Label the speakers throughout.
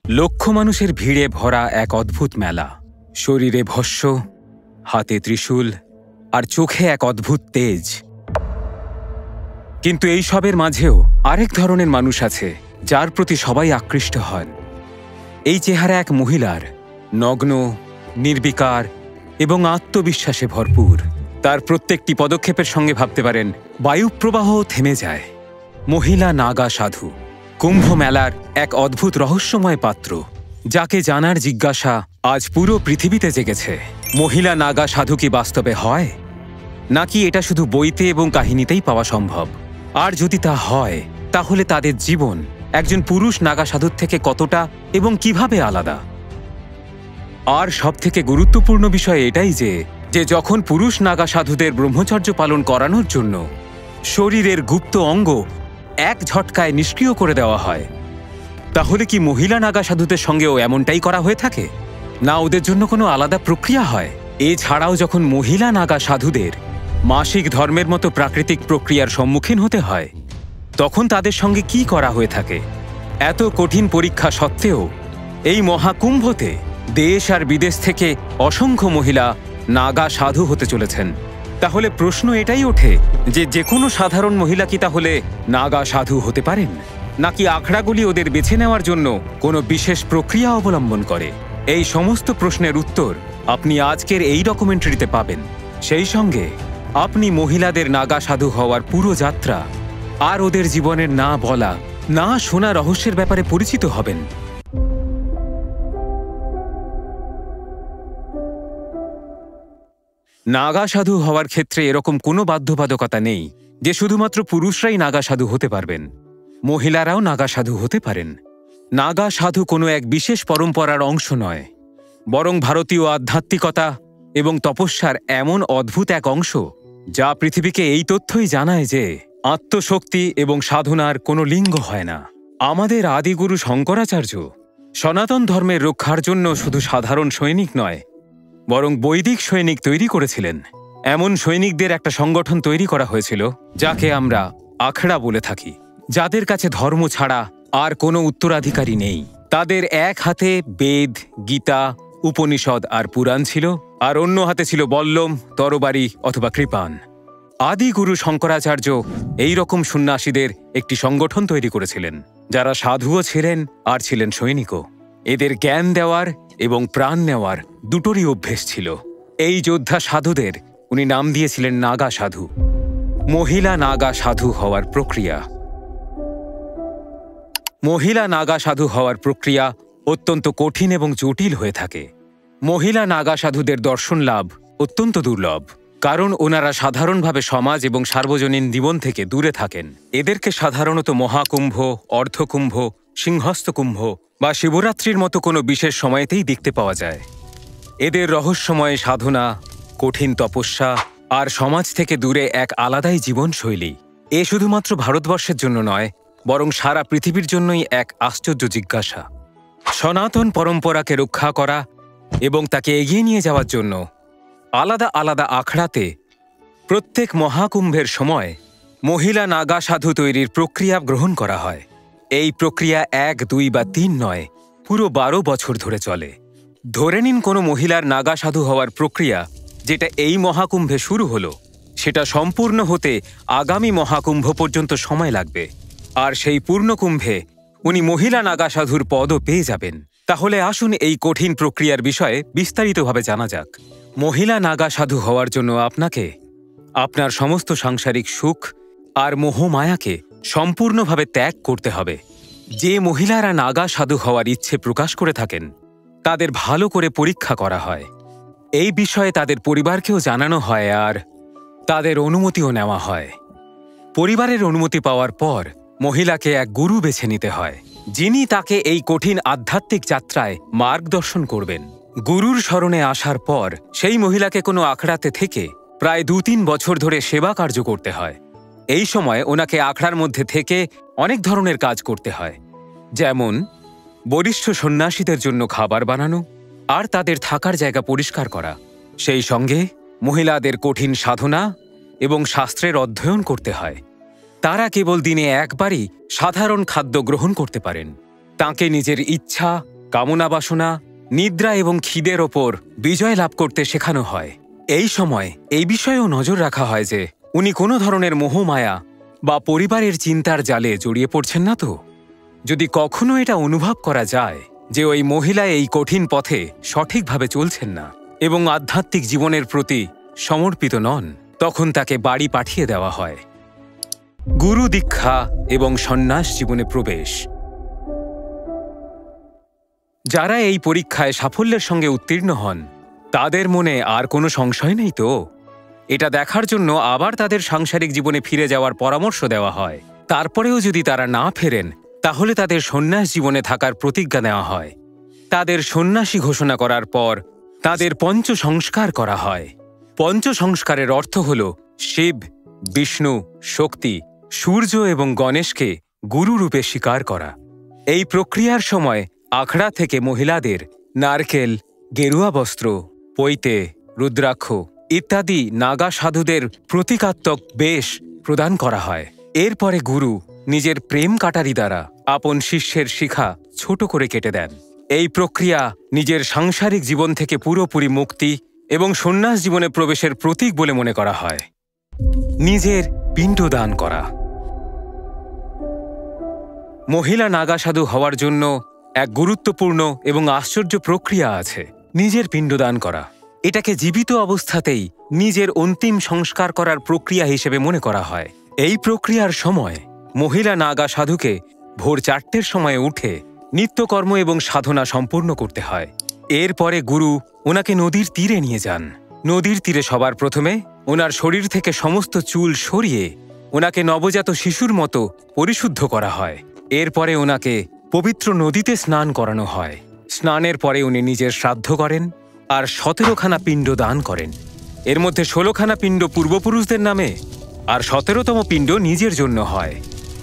Speaker 1: লক্ষ মানুষের ভিড়ে ভরা এক অদ্ভুত মেলা। শরীরে ভস্য, হাতে ত্রিশূল, আর চোখে এক অদ্ভুত তেজ। কিন্তু এই সবের মাঝেও আরেক ধরনের মানুষ আছে যার প্রতি সবাই আকৃষ্ট হন। এই চেহারা এক মহিলার, নগ্ন, নির্বিকার এবং আত্মবিশ্বাসে ভরপুর। তার প্রত্যেকটি পদক্ষেপের সঙ্গে ভাবতে পারেন বায়ুপ্রবাহ থেমে যায়। মহিলা নাগা সাধু কুম্ভ মেলার এক অদ্ভুত রহস্যময় পাত্র, যাকে জানার জিজ্ঞাসা আজ পুরো পৃথিবীতে জেগেছে। মহিলা নাগা সাধু কি বাস্তবে হয়, নাকি এটা শুধু বইতে এবং কাহিনীতেই পাওয়া সম্ভব? আর যদি তা হয়, তাহলে তাদের জীবন একজন পুরুষ নাগা সাধুর থেকে কতটা এবং কিভাবে আলাদা? আর সবথেকে গুরুত্বপূর্ণ বিষয় এটাই যে যখন পুরুষ নাগা সাধুদের ব্রহ্মচর্য পালন করানোর জন্য শরীরের গুপ্ত অঙ্গ এক ঝটকায় নিষ্ক্রিয় করে দেওয়া হয়, তাহলে কি মহিলা নাগা সাধুদের সঙ্গেও এমনটাই করা হয়ে থাকে, না ওদের জন্য কোনো আলাদা প্রক্রিয়া হয়? এছাড়াও যখন মহিলা নাগা সাধুদের মাসিক ধর্মের মতো প্রাকৃতিক প্রক্রিয়ার সম্মুখীন হতে হয়, তখন তাদের সঙ্গে কি করা হয়ে থাকে? এত কঠিন পরীক্ষা সত্ত্বেও এই মহাকুম্ভতে দেশ আর বিদেশ থেকে অসংখ্য মহিলা নাগা সাধু হতে চলেছেন। তাহলে প্রশ্ন এটাই ওঠে যে কোনো সাধারণ মহিলা কি তাহলে নাগা সাধু হতে পারেন, নাকি আখড়াগুলি ওদের বেছে নেওয়ার জন্য কোনো বিশেষ প্রক্রিয়া অবলম্বন করে? এই সমস্ত প্রশ্নের উত্তর আপনি আজকের এই ডকুমেন্টারিতে পাবেন। সেই সঙ্গে আপনি মহিলাদের নাগা সাধু হওয়ার পুরো যাত্রা আর ওদের জীবনের না বলা, না শোনা রহস্যের ব্যাপারে পরিচিত হবেন। নাগা সাধু হওয়ার ক্ষেত্রে এরকম কোনো বাধ্যবাধকতা নেই যে শুধুমাত্র পুরুষরাই নাগা সাধু হতে পারবেন। মহিলারাও নাগা সাধু হতে পারেন। নাগা সাধু কোনো এক বিশেষ পরম্পরার অংশ নয়, বরং ভারতীয় আধ্যাত্মিকতা এবং তপস্যার এমন অদ্ভুত এক অংশ যা পৃথিবীকে এই তথ্যই জানায় যে আত্মশক্তি এবং সাধনার কোনো লিঙ্গ হয় না। আমাদের আদিগুরু শঙ্করাচার্য সনাতন ধর্মের রক্ষার জন্য শুধু সাধারণ সৈনিক নয়, বরং বৈদিক সৈনিক তৈরি করেছিলেন। এমন সৈনিকদের একটা সংগঠন তৈরি করা হয়েছিল যাকে আমরা আখড়া বলে থাকি, যাদের কাছে ধর্ম ছাড়া আর কোনো উত্তরাধিকারী নেই। তাদের এক হাতে বেদ, গীতা, উপনিষদ আর পুরাণ ছিল, আর অন্য হাতে ছিল বল্লম, তরবারি অথবা কৃপাণ। আদিগুরু শঙ্করাচার্য এই রকম সন্ন্যাসীদের একটি সংগঠন তৈরি করেছিলেন, যারা সাধুও ছিলেন আর ছিলেন সৈনিকও। এদের জ্ঞান দেওয়ার এবং প্রাণ নেওয়ার দুটোরই অভ্যেস ছিল। এই যোদ্ধা সাধুদের উনি নাম দিয়েছিলেন নাগা সাধু। মহিলা নাগা সাধু হওয়ার প্রক্রিয়া। মহিলা নাগা সাধু হওয়ার প্রক্রিয়া অত্যন্ত কঠিন এবং জটিল হয়ে থাকে। মহিলা নাগা সাধুদের দর্শন লাভ অত্যন্ত দুর্লভ, কারণ ওনারা সাধারণভাবে সমাজ এবং সার্বজনীন জীবন থেকে দূরে থাকেন। এদেরকে সাধারণত মহাকুম্ভ, অর্ধকুম্ভ, সিংহস্ত কুম্ভ বা শিবরাত্রির মতো কোনো বিশেষ সময়েতেই দেখতে পাওয়া যায়। এদের রহস্যময় সাধনা, কঠিন তপস্যা আর সমাজ থেকে দূরে এক আলাদাই জীবনশৈলী, এ শুধুমাত্র ভারতবর্ষের জন্য নয়, বরং সারা পৃথিবীর জন্যই এক আশ্চর্য জিজ্ঞাসা। সনাতন পরম্পরাকে রক্ষা করা এবং তাকে এগিয়ে নিয়ে যাওয়ার জন্য আলাদা আলাদা আখড়াতে প্রত্যেক মহাকুম্ভের সময় মহিলা নাগা সাধু তৈরির প্রক্রিয়া গ্রহণ করা হয়। এই প্রক্রিয়া 1, 2 বা 3 নয়, পুরো 12 বছর ধরে চলে। ধরে নিন কোনো মহিলার নাগা সাধু হওয়ার প্রক্রিয়া যেটা এই মহাকুম্ভে শুরু হলো, সেটা সম্পূর্ণ হতে আগামী মহাকুম্ভ পর্যন্ত সময় লাগবে। আর সেই পূর্ণকুম্ভে উনি মহিলা নাগা সাধুর পদও পেয়ে যাবেন। তাহলে আসুন এই কঠিন প্রক্রিয়ার বিষয়ে বিস্তারিতভাবে জানা যাক। মহিলা নাগা সাধু হওয়ার জন্য আপনাকে আপনার সমস্ত সাংসারিক সুখ আর মোহমায়াকে সম্পূর্ণভাবে ত্যাগ করতে হবে। যে মহিলারা নাগা সাধু হওয়ার ইচ্ছে প্রকাশ করে থাকেন, তাদের ভালো করে পরীক্ষা করা হয়। এই বিষয়ে তাদের পরিবারকেও জানানো হয় আর তাদের অনুমতিও নেওয়া হয়। পরিবারের অনুমতি পাওয়ার পর মহিলাকে এক গুরু বেছে নিতে হয়, যিনি তাকে এই কঠিন আধ্যাত্মিক যাত্রায় মার্গদর্শন করবেন। গুরুর শরণে আসার পর সেই মহিলাকে কোনো আখড়াতে থেকে প্রায় 2-3 বছর ধরে সেবা কার্য করতে হয়। এই সময় ওনাকে আখড়ার মধ্যে থেকে অনেক ধরনের কাজ করতে হয়, যেমন বরিষ্ঠ সন্ন্যাসীদের জন্য খাবার বানানো আর তাদের থাকার জায়গা পরিষ্কার করা। সেই সঙ্গে মহিলাদের কঠিন সাধনা এবং শাস্ত্রের অধ্যয়ন করতে হয়। তারা কেবল দিনে একবারই সাধারণ খাদ্য গ্রহণ করতে পারেন। তাঁকে নিজের ইচ্ছা কামনা বাসনা, নিদ্রা এবং খিদের ওপর বিজয় লাভ করতে শেখানো হয়। এই সময় এই বিষয়েও নজর রাখা হয় যে উনি কোনো ধরনের মোহমায়া বা পরিবারের চিন্তার জালে জড়িয়ে পড়ছেন না তো। যদি কখনো এটা অনুভব করা যায় যে ওই মহিলা এই কঠিন পথে সঠিকভাবে চলছেন না এবং আধ্যাত্মিক জীবনের প্রতি সমর্পিত নন, তখন তাকে বাড়ি পাঠিয়ে দেওয়া হয়। গুরু দীক্ষা এবং সন্ন্যাস জীবনে প্রবেশ। যারা এই পরীক্ষায় সাফল্যের সঙ্গে উত্তীর্ণ হন তাদের মনে আর কোনো সংশয় নেই তো। এটা দেখার জন্য আবার তাদের সাংসারিক জীবনে ফিরে যাওয়ার পরামর্শ দেওয়া হয়। তারপরেও যদি তারা না ফেরেন তাহলে তাদের সন্ন্যাস জীবনে থাকার প্রতিজ্ঞা নেওয়া হয়। তাদের সন্ন্যাসী ঘোষণা করার পর তাদের পঞ্চ সংস্কার করা হয়। পঞ্চ সংস্কারের অর্থ হল শিব, বিষ্ণু, শক্তি, সূর্য এবং গণেশকে গুরুরূপে স্বীকার করা। এই প্রক্রিয়ার সময় আখড়া থেকে মহিলাদের নারকেল, গেরুয়া বস্ত্র, পৈতে, রুদ্রাক্ষ ইত্যাদি নাগা সাধুদের প্রতীকাত্মক বেশ প্রদান করা হয়। এরপরে গুরু নিজের প্রেম কাটারি দ্বারা আপন শিষ্যের শিখা ছোট করে কেটে দেন। এই প্রক্রিয়া নিজের সাংসারিক জীবন থেকে পুরোপুরি মুক্তি এবং সন্ন্যাস জীবনে প্রবেশের প্রতীক বলে মনে করা হয়। নিজের পিণ্ডদান করা। মহিলা নাগা সাধু হওয়ার জন্য এক গুরুত্বপূর্ণ এবং আশ্চর্য প্রক্রিয়া আছে, নিজের পিণ্ডদান করা। এটাকে জীবিত অবস্থাতেই নিজের অন্তিম সংস্কার করার প্রক্রিয়া হিসেবে মনে করা হয়। এই প্রক্রিয়ার সময় মহিলা নাগা সাধুকে ভোর 4টের সময় উঠে নিত্যকর্ম এবং সাধনা সম্পূর্ণ করতে হয়। এরপরে গুরু ওনাকে নদীর তীরে নিয়ে যান। নদীর তীরে সবার প্রথমে ওনার শরীর থেকে সমস্ত চুল সরিয়ে ওনাকে নবজাত শিশুর মতো পরিশুদ্ধ করা হয়। এরপরে ওনাকে পবিত্র নদীতে স্নান করানো হয়। স্নানের পরে উনি নিজের শ্রাদ্ধ করেন আর 17খানা পিণ্ড দান করেন। এর মধ্যে 16খানা পিণ্ড পূর্বপুরুষদের নামে আর 17তম পিণ্ড নিজের জন্য হয়।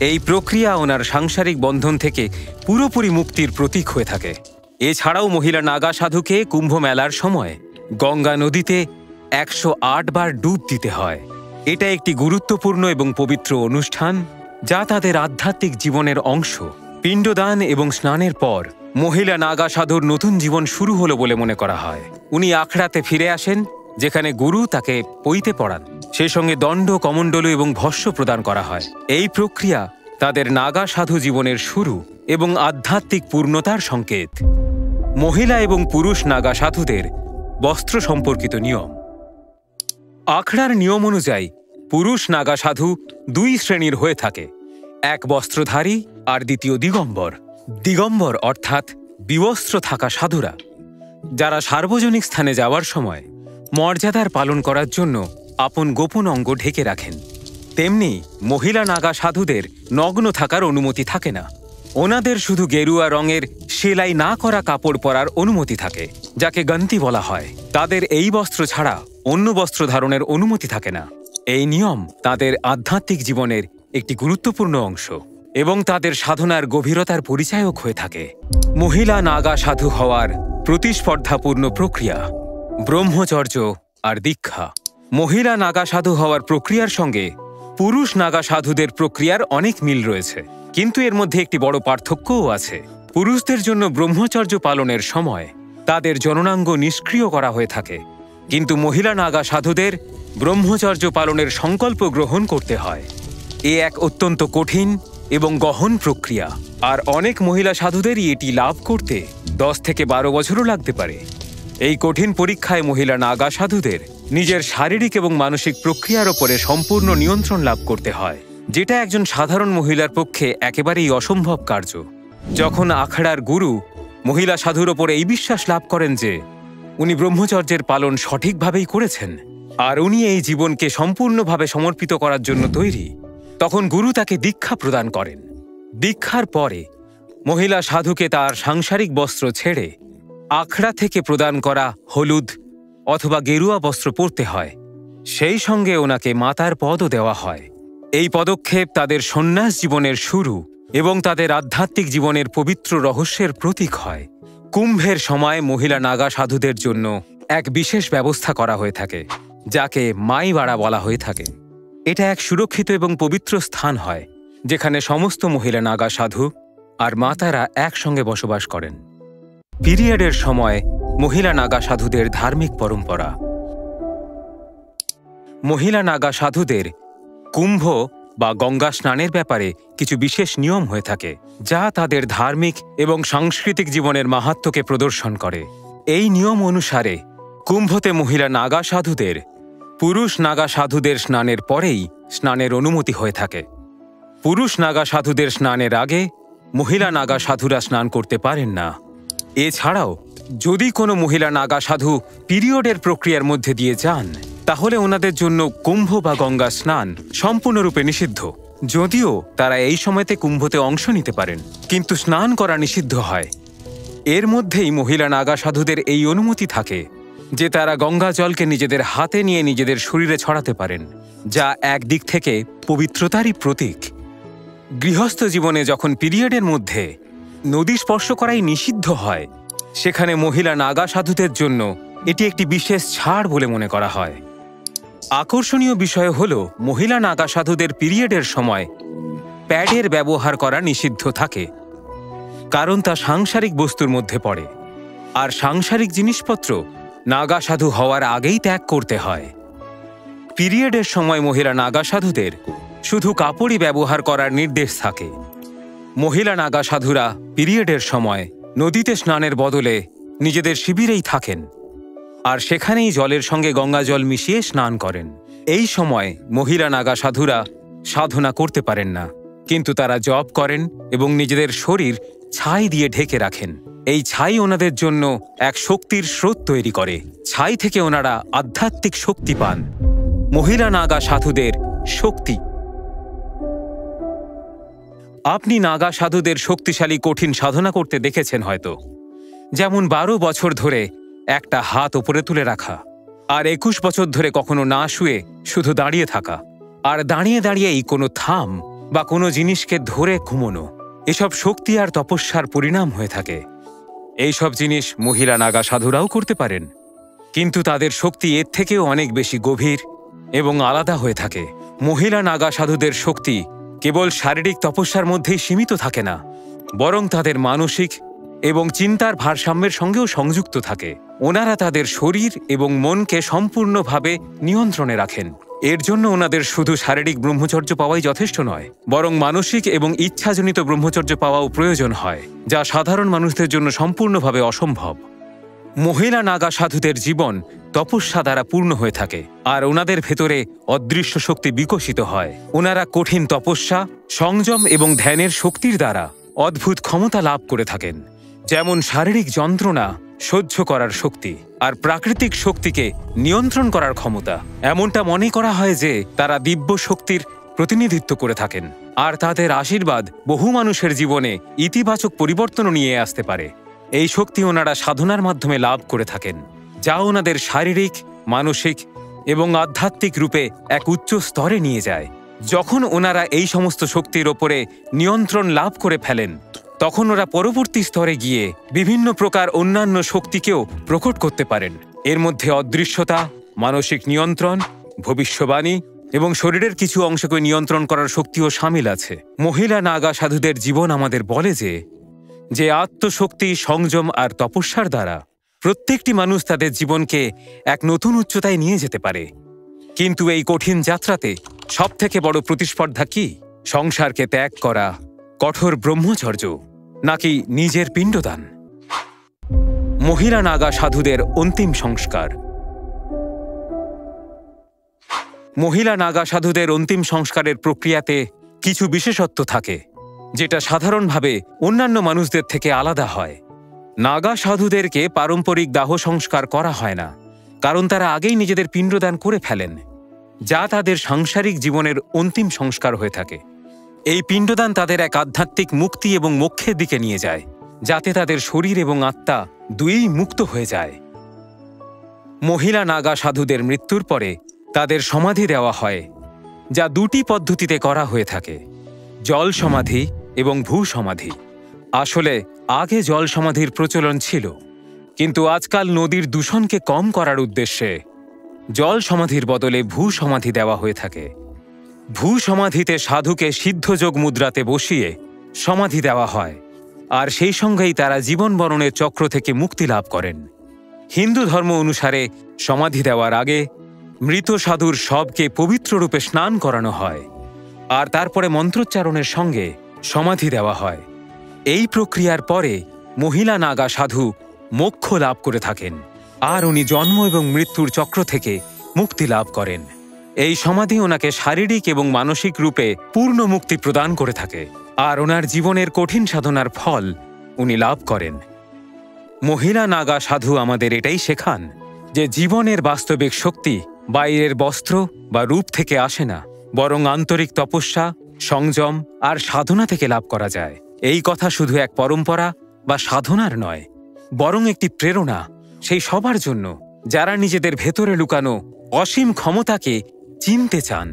Speaker 1: এই প্রক্রিয়া ওনার সাংসারিক বন্ধন থেকে পুরোপুরি মুক্তির প্রতীক হয়ে থাকে। এছাড়াও মহিলা নাগা সাধুকে কুম্ভ মেলার সময় গঙ্গা নদীতে 108 বার ডুব দিতে হয়। এটা একটি গুরুত্বপূর্ণ এবং পবিত্র অনুষ্ঠান যা তাদের আধ্যাত্মিক জীবনের অংশ। পিণ্ডদান এবং স্নানের পর মহিলা নাগা সাধুর নতুন জীবন শুরু হলো বলে মনে করা হয়। উনি আখড়াতে ফিরে আসেন, যেখানে গুরু তাকে পৈতে পড়ান। সেই সঙ্গে দণ্ড, কমণ্ডলু এবং ভস্য প্রদান করা হয়। এই প্রক্রিয়া তাদের নাগা সাধু জীবনের শুরু এবং আধ্যাত্মিক পূর্ণতার সংকেত। মহিলা এবং পুরুষ নাগা সাধুদের বস্ত্র সম্পর্কিত নিয়ম। আখড়ার নিয়ম অনুযায়ী পুরুষ নাগা সাধু 2 শ্রেণীর হয়ে থাকে, এক বস্ত্রধারী আর দ্বিতীয় দিগম্বর। দিগম্বর অর্থাৎ বিবস্ত্র থাকা সাধুরা, যারা সার্বজনিক স্থানে যাওয়ার সময় মর্যাদার পালন করার জন্য আপন গোপন অঙ্গ ঢেকে রাখেন। তেমনি মহিলা নাগা সাধুদের নগ্ন থাকার অনুমতি থাকে না। ওনাদের শুধু গেরুয়া রঙের সেলাই না করা কাপড় পরার অনুমতি থাকে, যাকে গন্তি বলা হয়। তাদের এই বস্ত্র ছাড়া অন্য বস্ত্র ধারণের অনুমতি থাকে না। এই নিয়ম তাদের আধ্যাত্মিক জীবনের একটি গুরুত্বপূর্ণ অংশ এবং তাদের সাধনার গভীরতার পরিচায়ক হয়ে থাকে। মহিলা নাগা সাধু হওয়ার প্রতিস্পর্ধাপূর্ণ প্রক্রিয়া, ব্রহ্মচর্য আর দীক্ষা। মহিলা নাগা সাধু হওয়ার প্রক্রিয়ার সঙ্গে পুরুষ নাগা সাধুদের প্রক্রিয়ার অনেক মিল রয়েছে, কিন্তু এর মধ্যে একটি বড় পার্থক্যও আছে। পুরুষদের জন্য ব্রহ্মচর্য পালনের সময় তাদের জননাঙ্গ নিষ্ক্রিয় করা হয়ে থাকে, কিন্তু মহিলা নাগা সাধুদের ব্রহ্মচর্য পালনের সংকল্প গ্রহণ করতে হয়। এ এক অত্যন্ত কঠিন এবং গহন প্রক্রিয়া, আর অনেক মহিলা সাধুদেরই এটি লাভ করতে 10 থেকে 12 বছরও লাগতে পারে। এই কঠিন পরীক্ষায় মহিলা নাগা সাধুদের নিজের শারীরিক এবং মানসিক প্রক্রিয়ার ওপরে সম্পূর্ণ নিয়ন্ত্রণ লাভ করতে হয়, যেটা একজন সাধারণ মহিলার পক্ষে একেবারেই অসম্ভব কার্য। যখন আখড়ার গুরু মহিলা সাধুর ওপর এই বিশ্বাস লাভ করেন যে উনি ব্রহ্মচর্যের পালন সঠিকভাবেই করেছেন আর উনি এই জীবনকে সম্পূর্ণভাবে সমর্পিত করার জন্য তৈরি, তখন গুরু তাকে দীক্ষা প্রদান করেন। দীক্ষার পরে মহিলা সাধুকে তার সাংসারিক বস্ত্র ছেড়ে আখড়া থেকে প্রদান করা হলুদ অথবা গেরুয়া বস্ত্র পরতে হয়। সেই সঙ্গে ওনাকে মাতার পদও দেওয়া হয়। এই পদক্ষেপ তাদের সন্ন্যাস জীবনের শুরু এবং তাদের আধ্যাত্মিক জীবনের পবিত্র রহস্যের প্রতীক হয়। কুম্ভের সময় মহিলা নাগা সাধুদের জন্য এক বিশেষ ব্যবস্থা করা হয়ে থাকে, যাকে মাইবাড়া বলা হয়ে থাকে। এটা এক সুরক্ষিত এবং পবিত্র স্থান হয়, যেখানে সমস্ত মহিলা নাগা সাধু আর মাতারা একসঙ্গে বসবাস করেন। পিরিয়ডের সময় মহিলা নাগা সাধুদের ধার্মিক পরম্পরা। মহিলা নাগা সাধুদের কুম্ভ বা গঙ্গা স্নানের ব্যাপারে কিছু বিশেষ নিয়ম হয়ে থাকে, যা তাদের ধার্মিক এবং সাংস্কৃতিক জীবনের মাহাত্ম্যকে প্রদর্শন করে। এই নিয়ম অনুসারে কুম্ভতে মহিলা নাগা সাধুদের পুরুষ নাগা সাধুদের স্নানের পরেই স্নানের অনুমতি হয়ে থাকে। পুরুষ নাগা সাধুদের স্নানের আগে মহিলা নাগা সাধুরা স্নান করতে পারেন না। এছাড়াও যদি কোনো মহিলা নাগা সাধু পিরিয়ডের প্রক্রিয়ার মধ্যে দিয়ে যান, তাহলে ওনাদের জন্য কুম্ভ বা গঙ্গা স্নান সম্পূর্ণরূপে নিষিদ্ধ। যদিও তারা এই সময়তে কুম্ভতে অংশ নিতে পারেন, কিন্তু স্নান করা নিষিদ্ধ হয়। এর মধ্যেই মহিলা নাগা সাধুদের এই অনুমতি থাকে যে তারা গঙ্গা জলকে নিজেদের হাতে নিয়ে নিজেদের শরীরে ছড়াতে পারেন, যা একদিক থেকে পবিত্রতারই প্রতীক। গৃহস্থ জীবনে যখন পিরিয়ডের মধ্যে নদী স্পর্শ করাই নিষিদ্ধ হয়, সেখানে মহিলা নাগা সাধুদের জন্য এটি একটি বিশেষ ছাড় বলে মনে করা হয়। আকর্ষণীয় বিষয় হল, মহিলা নাগা সাধুদের পিরিয়ডের সময় প্যাডের ব্যবহার করা নিষিদ্ধ থাকে, কারণ তা সাংসারিক বস্তুর মধ্যে পড়ে, আর সাংসারিক জিনিসপত্র নাগা সাধু হওয়ার আগেই ত্যাগ করতে হয়। পিরিয়ডের সময় মহিলা নাগা সাধুদের শুধু কাপড়ই ব্যবহার করার নির্দেশ থাকে। মহিলা নাগা সাধুরা পিরিয়ডের সময় নদীতে স্নানের বদলে নিজেদের শিবিরেই থাকেন, আর সেখানেই জলের সঙ্গে গঙ্গা জল মিশিয়ে স্নান করেন। এই সময় মহিলা নাগা সাধুরা সাধনা করতে পারেন না, কিন্তু তারা জপ করেন এবং নিজেদের শরীর ছাই দিয়ে ঢেকে রাখেন। এই ছাই ওনাদের জন্য এক শক্তির স্রোত তৈরি করে। ছাই থেকে ওনারা আধ্যাত্মিক শক্তি পান। মহিলা নাগা সাধুদের শক্তি। আপনি নাগা সাধুদের শক্তিশালী কঠিন সাধনা করতে দেখেছেন হয়তো, যেমন 12 বছর ধরে একটা হাত ওপরে তুলে রাখা, আর 21 বছর ধরে কখনো না শুয়ে শুধু দাঁড়িয়ে থাকা, আর দাঁড়িয়ে দাঁড়িয়েই কোনো থাম বা কোনো জিনিসকে ধরে ঘুমোনো। এসব শক্তি আর তপস্যার পরিণাম হয়ে থাকে। এইসব জিনিস মহিলা নাগা সাধুরাও করতে পারেন, কিন্তু তাদের শক্তি এর থেকেও অনেক বেশি গভীর এবং আলাদা হয়ে থাকে। মহিলা নাগা সাধুদের শক্তি কেবল শারীরিক তপস্যার মধ্যেই সীমিত থাকে না, বরং তাদের মানসিক এবং চিন্তার ভারসাম্যের সঙ্গেও সংযুক্ত থাকে। ওনারা তাদের শরীর এবং মনকে সম্পূর্ণভাবে নিয়ন্ত্রণে রাখেন। এর জন্য ওনাদের শুধু শারীরিক ব্রহ্মচর্য পাওয়াই যথেষ্ট নয়, বরং মানসিক এবং ইচ্ছাজনিত ব্রহ্মচর্য পাওয়াও প্রয়োজন হয়, যা সাধারণ মানুষদের জন্য সম্পূর্ণভাবে অসম্ভব। মহিলা নাগা সাধুদের জীবন তপস্যা দ্বারা পূর্ণ হয়ে থাকে, আর ওনাদের ভেতরে অদৃশ্য শক্তি বিকশিত হয়। ওনারা কঠিন তপস্যা, সংযম এবং ধ্যানের শক্তির দ্বারা অদ্ভুত ক্ষমতা লাভ করে থাকেন, যেমন শারীরিক যন্ত্রণা সহ্য করার শক্তি আর প্রাকৃতিক শক্তিকে নিয়ন্ত্রণ করার ক্ষমতা। এমনটা মনে করা হয় যে তারা দিব্য শক্তির প্রতিনিধিত্ব করে থাকেন, আর তাদের আশীর্বাদ বহু মানুষের জীবনে ইতিবাচক পরিবর্তনও নিয়ে আসতে পারে। এই শক্তি ওনারা সাধনার মাধ্যমে লাভ করে থাকেন, যা ওনাদের শারীরিক, মানসিক এবং আধ্যাত্মিক রূপে এক উচ্চ স্তরে নিয়ে যায়। যখন ওনারা এই সমস্ত শক্তির ওপরে নিয়ন্ত্রণ লাভ করে ফেলেন, তখন ওরা পরবর্তী স্তরে গিয়ে বিভিন্ন প্রকার অন্যান্য শক্তিকেও প্রকট করতে পারেন। এর মধ্যে অদৃশ্যতা, মানসিক নিয়ন্ত্রণ, ভবিষ্যবাণী এবং শরীরের কিছু অংশকে নিয়ন্ত্রণ করার শক্তিও শামিল আছে। মহিলা নাগা সাধুদের জীবন আমাদের বলে যে আত্মশক্তি, সংযম আর তপস্যার দ্বারা প্রত্যেকটি মানুষ তাদের জীবনকে এক নতুন উচ্চতায় নিয়ে যেতে পারে। কিন্তু এই কঠিন যাত্রাতে সবথেকে বড় প্রতিস্পর্ধা কি? সংসারকে ত্যাগ করা, কঠোর ব্রহ্মচর্য, নাকি নিজের পিণ্ডদান? মহিলা নাগা সাধুদের অন্তিম সংস্কার। মহিলা নাগা সাধুদের অন্তিম সংস্কারের প্রক্রিয়াতে কিছু বিশেষত্ব থাকে, যেটা সাধারণভাবে অন্যান্য মানুষদের থেকে আলাদা হয়। নাগা সাধুদেরকে পারম্পরিক দাহ সংস্কার করা হয় না, কারণ তারা আগেই নিজেদের পিণ্ডদান করে ফেলেন, যা তাদের সাংসারিক জীবনের অন্তিম সংস্কার হয়ে থাকে। এই পিণ্ডদান তাদের এক আধ্যাত্মিক মুক্তি এবং মোক্ষের দিকে নিয়ে যায়, যাতে তাদের শরীর এবং আত্মা দুইই মুক্ত হয়ে যায়। মহিলা নাগা সাধুদের মৃত্যুর পরে তাদের সমাধি দেওয়া হয়, যা দুটি পদ্ধতিতে করা হয়ে থাকে: জল সমাধি এবং ভূ সমাধি। আসলে আগে জল সমাধির প্রচলন ছিল, কিন্তু আজকাল নদীর দূষণকে কম করার উদ্দেশ্যে জল সমাধির বদলে ভূ সমাধি দেওয়া হয়ে থাকে। ভূ সমাধিতে সাধুকে সিদ্ধযোগ মুদ্রাতে বসিয়ে সমাধি দেওয়া হয়, আর সেই সঙ্গেই তারা জীবন মরণের চক্র থেকে মুক্তি লাভ করেন। হিন্দু ধর্ম অনুসারে সমাধি দেওয়ার আগে মৃত সাধুর শবকে পবিত্র রূপে স্নান করানো হয়, আর তারপরে মন্ত্রোচ্চারণের সঙ্গে সমাধি দেওয়া হয়। এই প্রক্রিয়ার পরে মহিলা নাগা সাধু মোক্ষ লাভ করে থাকেন, আর উনি জন্ম এবং মৃত্যুর চক্র থেকে মুক্তি লাভ করেন। এই সমাধি ওনাকে শারীরিক এবং মানসিক রূপে পূর্ণ মুক্তি প্রদান করে থাকে, আর ওনার জীবনের কঠিন সাধনার ফল উনি লাভ করেন। মহিলা নাগা সাধু আমাদের এটাই শেখান যে জীবনের বাস্তবিক শক্তি বাইরের বস্ত্র বা রূপ থেকে আসে না, বরং আন্তরিক তপস্যা, সংযম আর সাধনা থেকে লাভ করা যায়। এই কথা শুধু এক পরম্পরা বা সাধনার নয়, বরং একটি প্রেরণা সেই সবার জন্য যারা নিজেদের ভেতরে লুকানো অসীম ক্ষমতাকে চিনতে চান।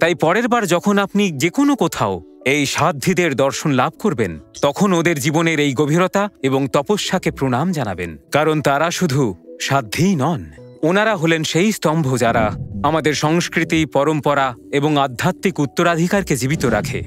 Speaker 1: তাই পরের বার যখন আপনি যে কোনো কোথাও এই সাধ্বীদের দর্শন লাভ করবেন, তখন ওদের জীবনের এই গভীরতা এবং তপস্যাকে প্রণাম জানাবেন, কারণ তারা শুধু সাধ্বীই নন, ওনারা হলেন সেই স্তম্ভ যারা আমাদের সংস্কৃতি, পরম্পরা এবং আধ্যাত্মিক উত্তরাধিকারকে জীবিত রাখে।